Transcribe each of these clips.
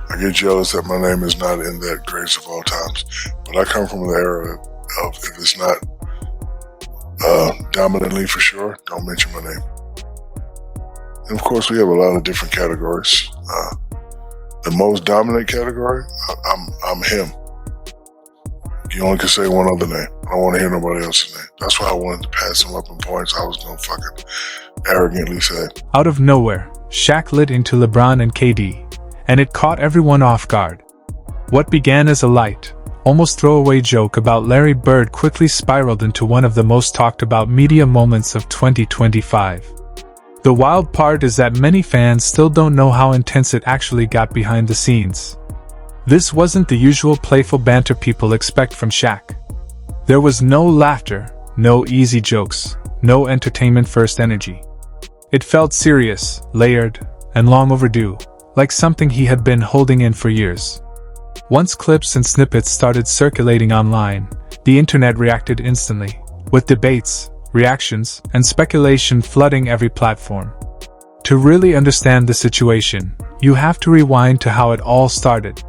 I get jealous that my name is not in that greatest of all times. But I come from the era of if it's not dominantly for sure, don't mention my name. And of course, we have a lot of different categories. The most dominant category, I'm him. You only can say one other name. I don't want to hear nobody else's name. That's why I wanted to pass him up in points. I was going to fucking arrogantly say. Out of nowhere, Shaq lit into LeBron and KD, and it caught everyone off guard. What began as a light, almost throwaway joke about Larry Bird quickly spiraled into one of the most talked about media moments of 2025. The wild part is that many fans still don't know how intense it actually got behind the scenes. This wasn't the usual playful banter people expect from Shaq. There was no laughter, no easy jokes, no entertainment-first energy. It felt serious, layered, and long overdue, like something he had been holding in for years. Once clips and snippets started circulating online, the internet reacted instantly, with debates, reactions, and speculation flooding every platform. To really understand the situation, you have to rewind to how it all started.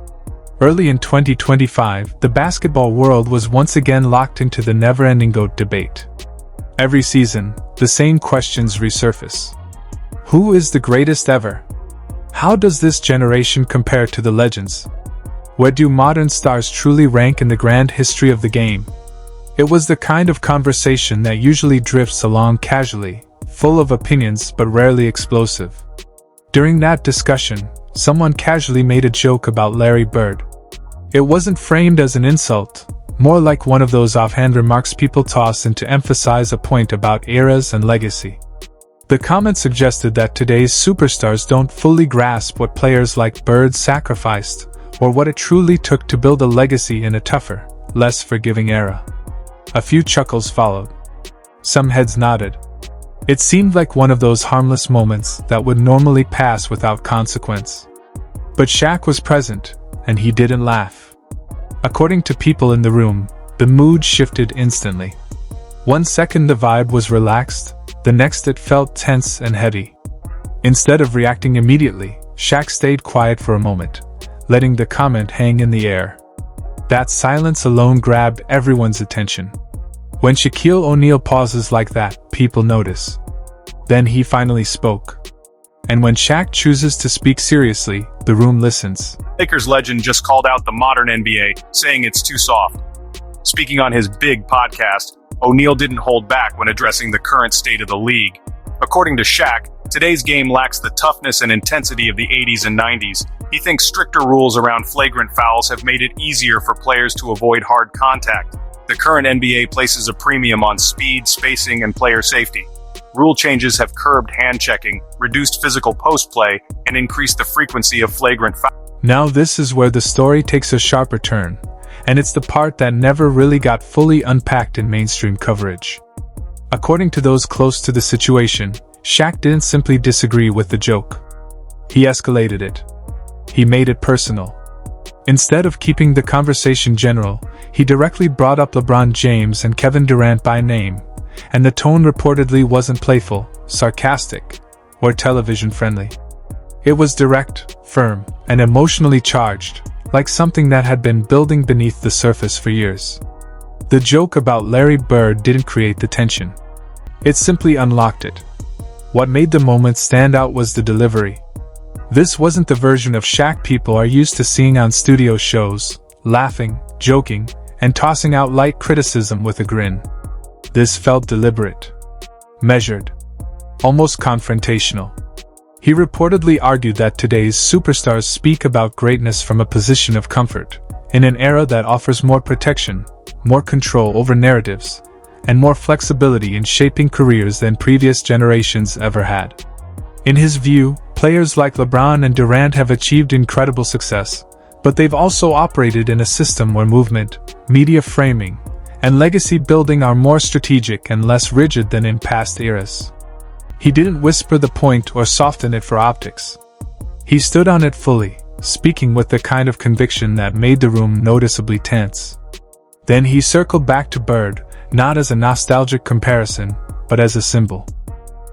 Early in 2025, the basketball world was once again locked into the never-ending GOAT debate. Every season, the same questions resurface. Who is the greatest ever? How does this generation compare to the legends? Where do modern stars truly rank in the grand history of the game? It was the kind of conversation that usually drifts along casually, full of opinions but rarely explosive. During that discussion, someone casually made a joke about Larry Bird. It wasn't framed as an insult, more like one of those offhand remarks people toss in to emphasize a point about eras and legacy. The comment suggested that today's superstars don't fully grasp what players like Bird sacrificed, or what it truly took to build a legacy in a tougher, less forgiving era. A few chuckles followed. Some heads nodded. It seemed like one of those harmless moments that would normally pass without consequence. But Shaq was present, and he didn't laugh. According to people in the room, the mood shifted instantly. 1 second the vibe was relaxed, the next it felt tense and heavy. Instead of reacting immediately, Shaq stayed quiet for a moment, letting the comment hang in the air. That silence alone grabbed everyone's attention. When Shaquille O'Neal pauses like that, people notice. Then he finally spoke. And when Shaq chooses to speak seriously, the room listens. Lakers legend just called out the modern NBA, saying it's too soft. Speaking on his big podcast, O'Neal didn't hold back when addressing the current state of the league. According to Shaq, today's game lacks the toughness and intensity of the 80s and 90s. He thinks stricter rules around flagrant fouls have made it easier for players to avoid hard contact. The current NBA places a premium on speed, spacing, and player safety. Rule changes have curbed hand-checking, reduced physical post-play, and increased the frequency of flagrant fouls. Now this is where the story takes a sharper turn, and it's the part that never really got fully unpacked in mainstream coverage. According to those close to the situation, Shaq didn't simply disagree with the joke. He escalated it. He made it personal. Instead of keeping the conversation general, he directly brought up LeBron James and Kevin Durant by name, and the tone reportedly wasn't playful, sarcastic, or television-friendly. It was direct, firm, and emotionally charged, like something that had been building beneath the surface for years. The joke about Larry Bird didn't create the tension. It simply unlocked it. What made the moment stand out was the delivery. This wasn't the version of Shaq people are used to seeing on studio shows, laughing, joking, and tossing out light criticism with a grin. This felt deliberate, measured, almost confrontational. He reportedly argued that today's superstars speak about greatness from a position of comfort, in an era that offers more protection, more control over narratives, and more flexibility in shaping careers than previous generations ever had. In his view, players like LeBron and Durant have achieved incredible success, but they've also operated in a system where movement, media framing, and legacy building are more strategic and less rigid than in past eras. He didn't whisper the point or soften it for optics. He stood on it fully, speaking with the kind of conviction that made the room noticeably tense. Then he circled back to Bird, not as a nostalgic comparison, but as a symbol.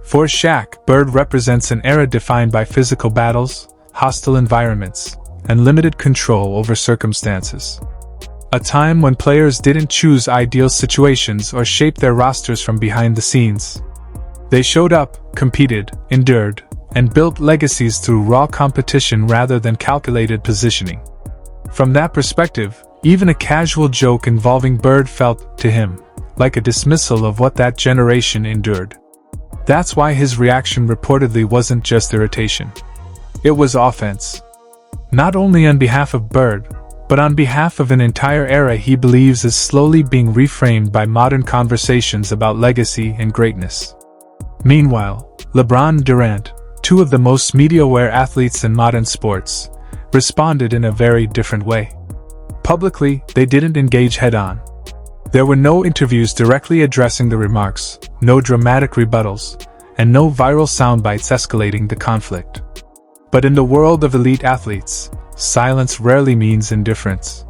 For Shaq, Bird represents an era defined by physical battles, hostile environments, and limited control over circumstances. A time when players didn't choose ideal situations or shape their rosters from behind the scenes. They showed up, competed, endured, and built legacies through raw competition rather than calculated positioning. From that perspective, even a casual joke involving Bird felt, to him, like a dismissal of what that generation endured. That's why his reaction reportedly wasn't just irritation. It was offense. Not only on behalf of Bird, but on behalf of an entire era he believes is slowly being reframed by modern conversations about legacy and greatness. Meanwhile, LeBron and Durant, two of the most media-aware athletes in modern sports, responded in a very different way. Publicly, they didn't engage head-on. There were no interviews directly addressing the remarks, no dramatic rebuttals, and no viral soundbites escalating the conflict. But in the world of elite athletes, silence rarely means indifference.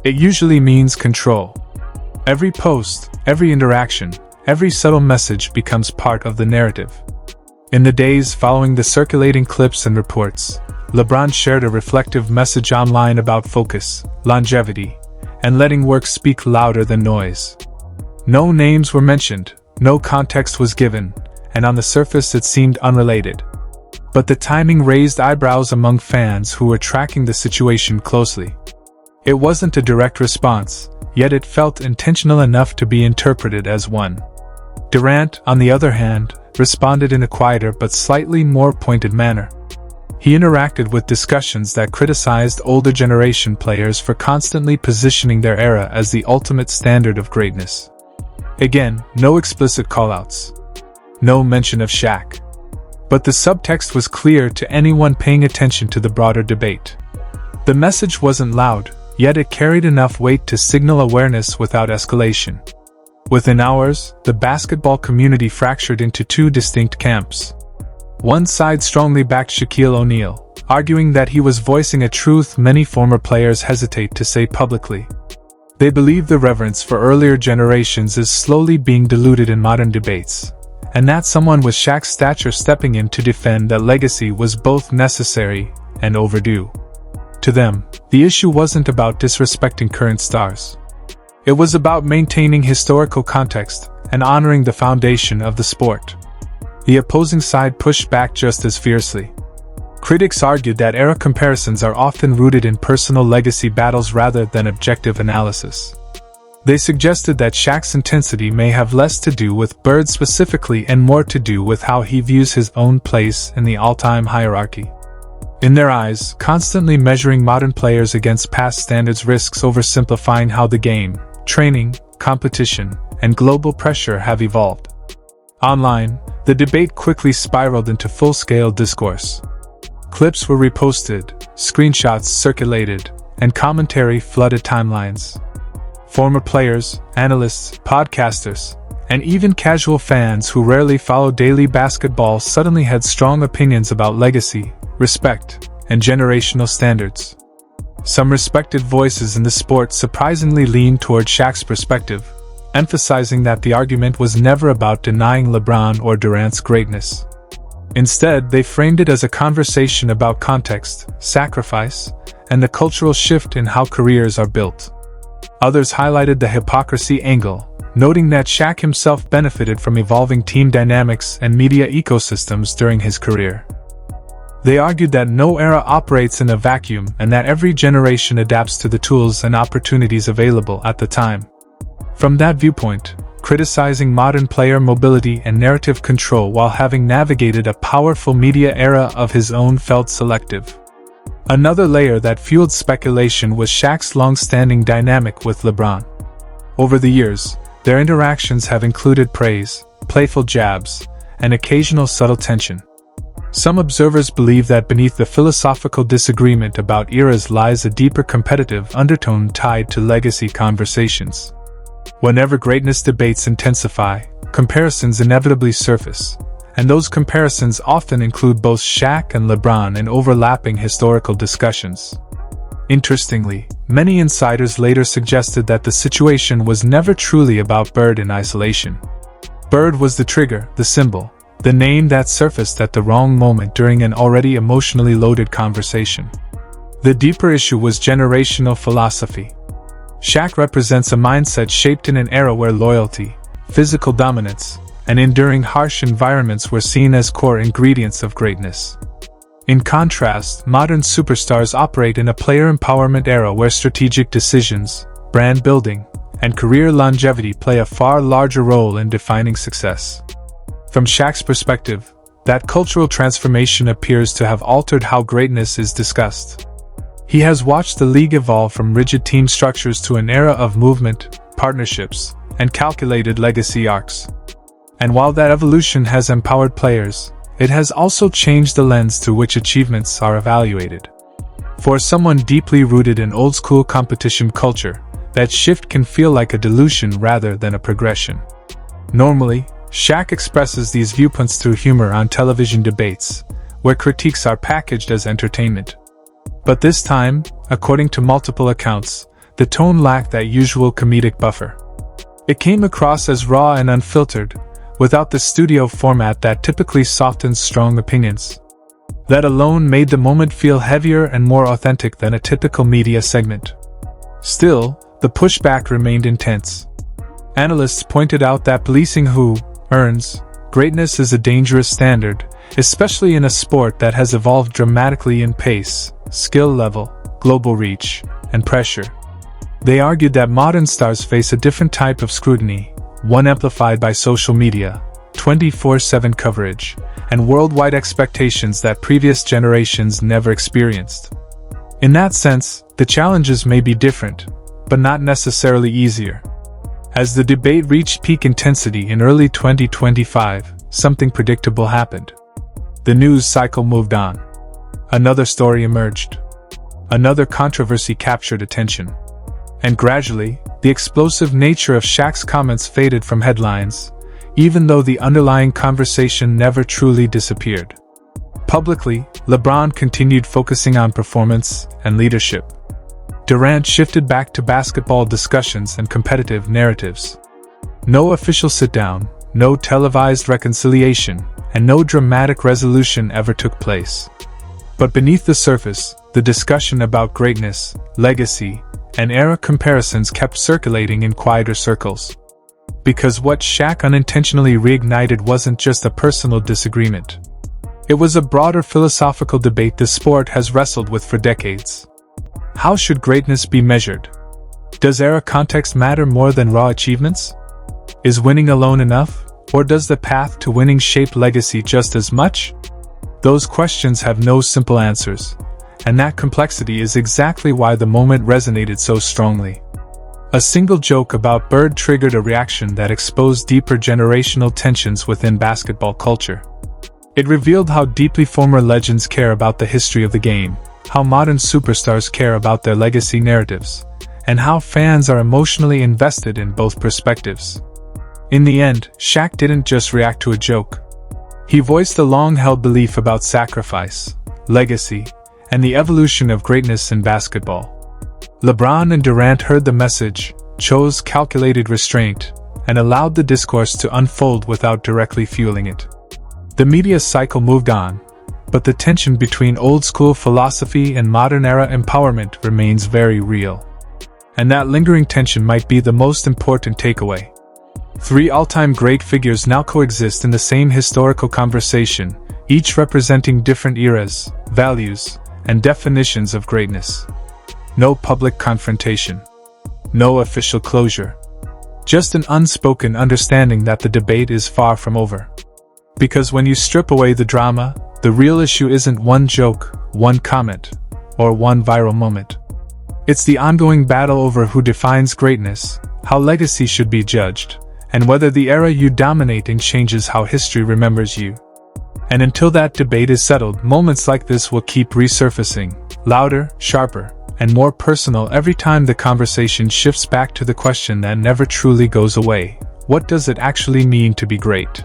It usually means control. Every post, every interaction, every subtle message becomes part of the narrative. In the days following the circulating clips and reports, LeBron shared a reflective message online about focus, longevity, and letting work speak louder than noise. No names were mentioned, no context was given, and on the surface it seemed unrelated. But the timing raised eyebrows among fans who were tracking the situation closely. It wasn't a direct response, yet it felt intentional enough to be interpreted as one. Durant, on the other hand, responded in a quieter but slightly more pointed manner. He interacted with discussions that criticized older generation players for constantly positioning their era as the ultimate standard of greatness. Again, no explicit callouts. No mention of Shaq. But the subtext was clear to anyone paying attention to the broader debate. The message wasn't loud, yet it carried enough weight to signal awareness without escalation. Within hours, the basketball community fractured into two distinct camps. One side strongly backed Shaquille O'Neal, arguing that he was voicing a truth many former players hesitate to say publicly. They believe the reverence for earlier generations is slowly being diluted in modern debates, and that someone with Shaq's stature stepping in to defend that legacy was both necessary and overdue. To them, the issue wasn't about disrespecting current stars. It was about maintaining historical context and honoring the foundation of the sport. The opposing side pushed back just as fiercely. Critics argued that era comparisons are often rooted in personal legacy battles rather than objective analysis. They suggested that Shaq's intensity may have less to do with Bird specifically and more to do with how he views his own place in the all-time hierarchy. In their eyes, constantly measuring modern players against past standards risks oversimplifying how the game, training, competition, and global pressure have evolved. Online, the debate quickly spiraled into full-scale discourse. Clips were reposted, screenshots circulated, and commentary flooded timelines. Former players, analysts, podcasters, and even casual fans who rarely follow daily basketball suddenly had strong opinions about legacy, respect, and generational standards. Some respected voices in the sport surprisingly leaned toward Shaq's perspective, emphasizing that the argument was never about denying LeBron or Durant's greatness. Instead, they framed it as a conversation about context, sacrifice, and the cultural shift in how careers are built. Others highlighted the hypocrisy angle, noting that Shaq himself benefited from evolving team dynamics and media ecosystems during his career. They argued that no era operates in a vacuum and that every generation adapts to the tools and opportunities available at the time. From that viewpoint, criticizing modern player mobility and narrative control while having navigated a powerful media era of his own felt selective. Another layer that fueled speculation was Shaq's long-standing dynamic with LeBron. Over the years, their interactions have included praise, playful jabs, and occasional subtle tension. Some observers believe that beneath the philosophical disagreement about eras lies a deeper competitive undertone tied to legacy conversations. Whenever greatness debates intensify, comparisons inevitably surface, and those comparisons often include both Shaq and LeBron in overlapping historical discussions. Interestingly, many insiders later suggested that the situation was never truly about Bird in isolation. Bird was the trigger, the symbol, the name that surfaced at the wrong moment during an already emotionally loaded conversation. The deeper issue was generational philosophy. Shaq represents a mindset shaped in an era where loyalty, physical dominance, and enduring harsh environments were seen as core ingredients of greatness. In contrast, modern superstars operate in a player empowerment era where strategic decisions, brand building, and career longevity play a far larger role in defining success. From Shaq's perspective, that cultural transformation appears to have altered how greatness is discussed. He has watched the league evolve from rigid team structures to an era of movement, partnerships, and calculated legacy arcs. And while that evolution has empowered players, it has also changed the lens through which achievements are evaluated. For someone deeply rooted in old-school competition culture, that shift can feel like a dilution rather than a progression. Normally, Shaq expresses these viewpoints through humor on television debates, where critiques are packaged as entertainment. But this time, according to multiple accounts, the tone lacked that usual comedic buffer. It came across as raw and unfiltered, without the studio format that typically softens strong opinions. That alone made the moment feel heavier and more authentic than a typical media segment. Still, the pushback remained intense. Analysts pointed out that policing who earns greatness is a dangerous standard, especially in a sport that has evolved dramatically in pace, skill level, global reach, and pressure. They argued that modern stars face a different type of scrutiny, one amplified by social media, 24/7 coverage, and worldwide expectations that previous generations never experienced. In that sense, the challenges may be different, but not necessarily easier. As the debate reached peak intensity in early 2025, something predictable happened. The news cycle moved on. Another story emerged. Another controversy captured attention. And gradually, the explosive nature of Shaq's comments faded from headlines, even though the underlying conversation never truly disappeared. Publicly, LeBron continued focusing on performance and leadership. Durant shifted back to basketball discussions and competitive narratives. No official sit-down, no televised reconciliation, and no dramatic resolution ever took place. But beneath the surface, the discussion about greatness, legacy, and era comparisons kept circulating in quieter circles. Because what Shaq unintentionally reignited wasn't just a personal disagreement. It was a broader philosophical debate the sport has wrestled with for decades. How should greatness be measured? Does era context matter more than raw achievements? Is winning alone enough, or does the path to winning shape legacy just as much? Those questions have no simple answers, and that complexity is exactly why the moment resonated so strongly. A single joke about Bird triggered a reaction that exposed deeper generational tensions within basketball culture. It revealed how deeply former legends care about the history of the game, how modern superstars care about their legacy narratives, and how fans are emotionally invested in both perspectives. In the end, Shaq didn't just react to a joke. He voiced a long-held belief about sacrifice, legacy, and the evolution of greatness in basketball. LeBron and Durant heard the message, chose calculated restraint, and allowed the discourse to unfold without directly fueling it. The media cycle moved on, but the tension between old-school philosophy and modern-era empowerment remains very real. And that lingering tension might be the most important takeaway. Three all-time great figures now coexist in the same historical conversation, each representing different eras, values, and definitions of greatness. No public confrontation. No official closure. Just an unspoken understanding that the debate is far from over. Because when you strip away the drama, the real issue isn't one joke, one comment, or one viral moment. It's the ongoing battle over who defines greatness, how legacy should be judged, and whether the era you dominate in changes how history remembers you. And until that debate is settled, moments like this will keep resurfacing, louder, sharper, and more personal every time the conversation shifts back to the question that never truly goes away: what does it actually mean to be great?